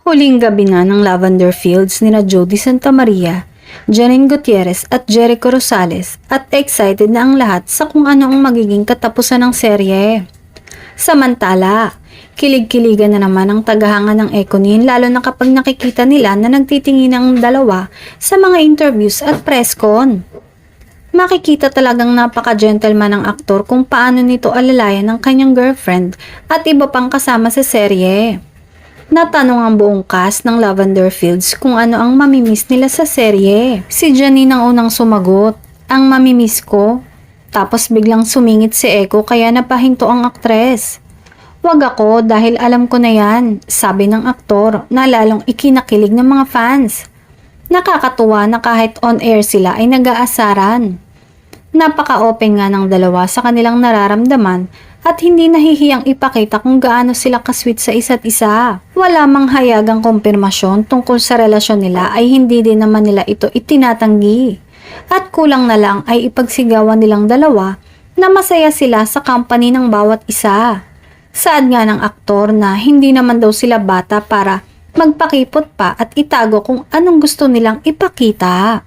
Huling gabi nga ng Lavender Fields nina Jody Santa Maria, Janine Gutierrez at Jericho Rosales at excited na ang lahat sa kung ano ang magiging katapusan ng serye. Samantala, kilig-kiligan na naman ang tagahanga ng Econin lalo na kapag nakikita nila na nagtitingin ang dalawa sa mga interviews at press con. Makikita talagang napaka-gentleman ng aktor kung paano nito alalayan ng kanyang girlfriend at iba pang kasama sa serye. Natanong ang buong cast ng Lavender Fields kung ano ang mamimiss nila sa serye. Si Janine ang unang sumagot, ang mamimiss ko. Tapos biglang sumingit si Echo kaya napahinto ang aktres. Wag ako dahil alam ko na yan, sabi ng aktor na lalong ikinakilig ng mga fans. Nakakatuwa na kahit on-air sila ay nag-aasaran. Napaka-open nga ng dalawa sa kanilang nararamdaman at hindi nahihiyang ipakita kung gaano sila kasweet sa isa't isa. Wala mang hayagang kumpirmasyon tungkol sa relasyon nila ay hindi din naman nila ito itinatanggi. At kulang na lang ay ipagsigawan nilang dalawa na masaya sila sa company ng bawat isa. Saad nga ng aktor na hindi naman daw sila bata para magpakipot pa at itago kung anong gusto nilang ipakita.